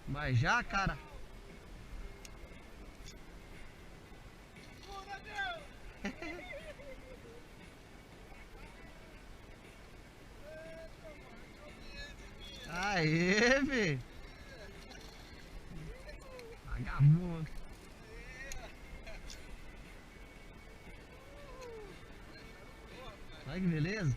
Mas já, cara. Aê, velho. Vagabundo. Olha que beleza.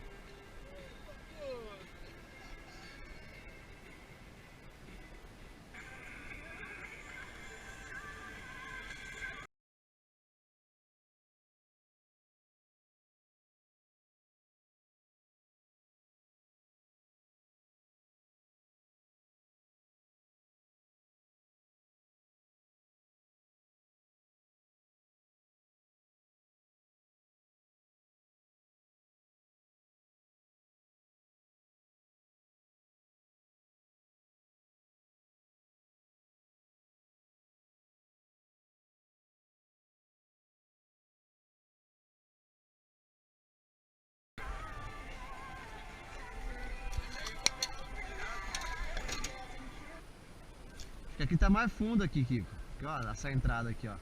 Aqui tá mais fundo aqui, Kiko. Aqui, ó, essa entrada aqui, ó.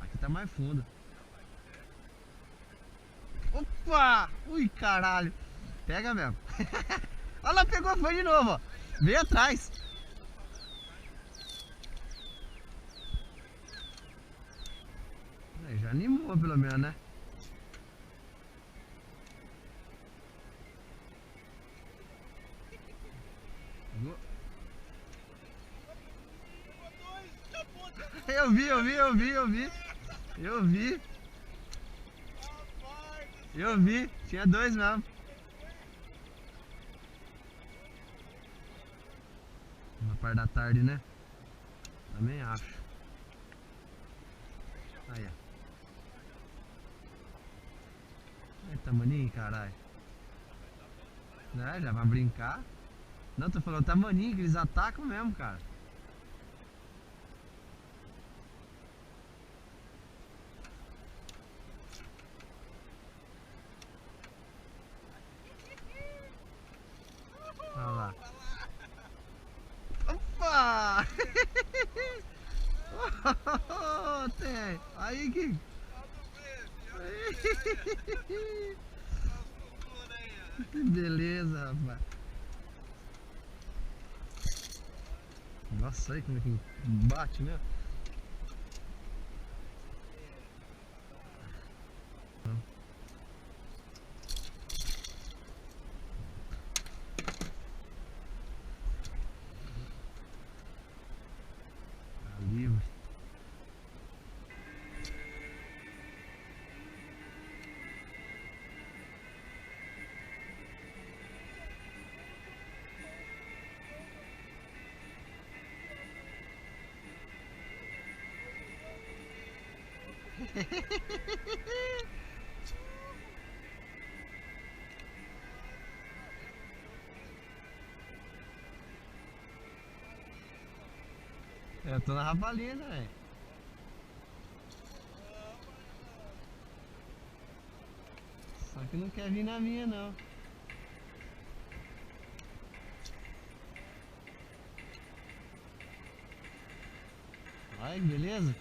Aqui tá mais fundo. Opa! Ui, caralho. Pega mesmo. Olha lá, pegou, foi de novo, ó. Veio atrás. Aí, já animou pelo menos, né? Eu vi. Eu vi, tinha dois mesmo. Na parte da tarde, né? Também acho. Aí, ó. Aí, tamaninho, caralho. Né, já vai brincar. Não, tô falando tamaninho, que eles atacam mesmo, cara. Olha lá. Opa! Oh, tem. Aí, que... Que beleza, rapaz. Nossa, aí como é que bate, né? Tá livre. Eu tô na rabalina, velho. Só que não quer vir na minha, não. Olha que beleza.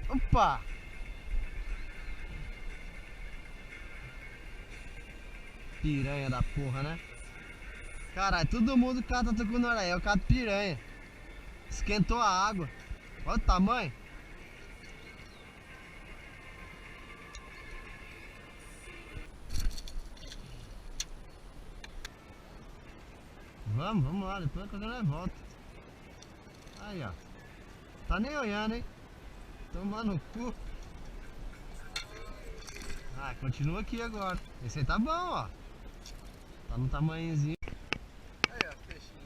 Opa! Piranha da porra, né? Caralho, todo mundo cata tucunaré, eu cato piranha. Esquentou a água. Olha o tamanho. Vamos lá, depois quando nós volta. Aí, ó. Tá nem olhando, hein? Tomando no cu. Ah, continua aqui agora. Esse aí tá bom, ó. Tá no tamanhozinho. Aí, ó, peixinho.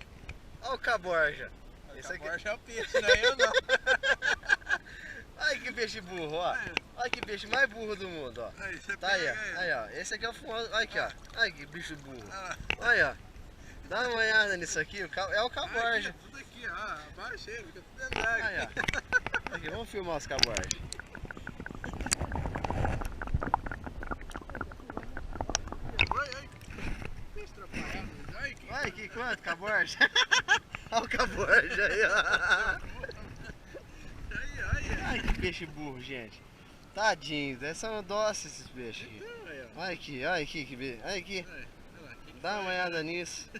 Olha o caborja. Esse aqui é o peixe, não é eu não. Olha que peixe burro, ó. Olha que peixe mais burro do mundo, ó. Aí, você Tá aí, ó. pega ele. Aí, ó. Esse aqui é o famoso. Olha aqui, ó. Olha que bicho burro. Olha, ó. Dá uma olhada nisso aqui. É o caborja. Tudo aqui, ó. Abaixa ele, fica tudo dentro d'água. Aí, ó. Aqui, vamos filmar os caborjas. quanto, caborja? Olha o caborja aí, ó. Ai, que peixe burro, gente. Tadinhos, são dóceis esses peixes aqui. Olha aqui, que beijo. Olha aqui. Dá uma olhada nisso.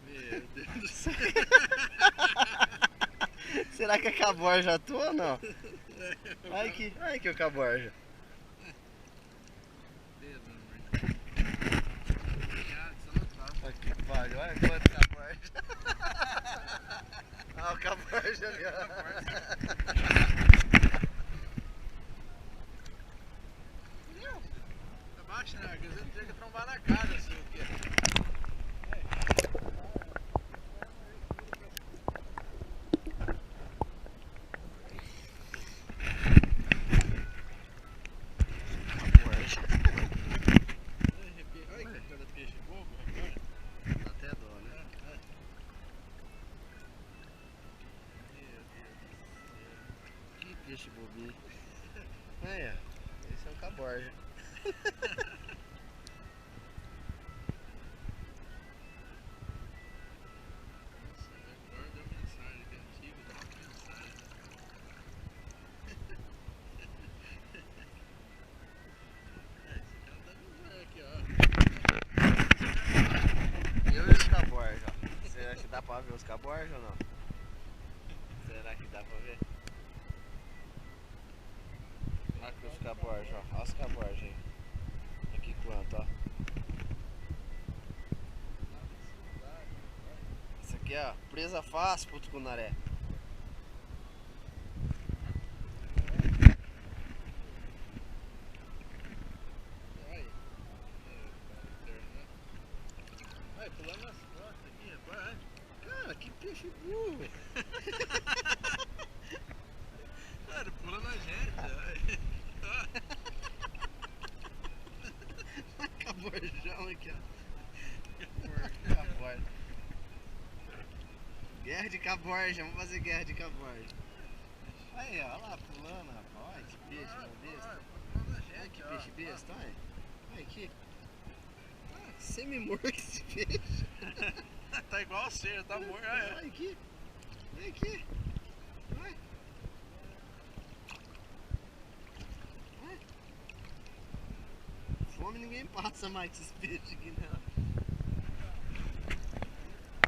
Meu Deus do céu. Será que é caborja à toa ou não? Olha aqui o caborja. Olha que pariu, olha quanto caborja. Olha o caborja ali, ó. Abaixa, né? Porque às vezes tem que trombar na cara, assim, o quê? Olha que cada peixe bobo, rapaz. Dá até dó, né? Meu Deus do céu. Que peixe bobinho. Aí, ó. Esse é um caborja. Nossa, agora deu mensagem que é antigo, dá uma mensagem. Esse cara tá me aqui, ó. Eu e os caborja, ó. Será que dá pra ver os caborja ou não? Será que dá pra ver? Olha aqui os caborja, ó. Olha os caborja aí. Aqui quanto, ó. Isso aqui é, ó, presa fácil pro tucunaré. Vai, pulando nas costas aqui, rapaz. Cara, que peixe burro. Cara, pula na gente. Caborjão aqui, ó. Caborja. Guerra de caborja, vamos fazer guerra de caborja. Aí, ó, lá pulando, rapaz. Olha que peixe, meu besta. Olha que peixe besta, olha. Olha aqui. Semi-morto esse peixe. Tá igual você, tá morto. Olha aqui. Olha aqui. Olha. Olha. Fome ninguém passa mais com esses peixes aqui, não.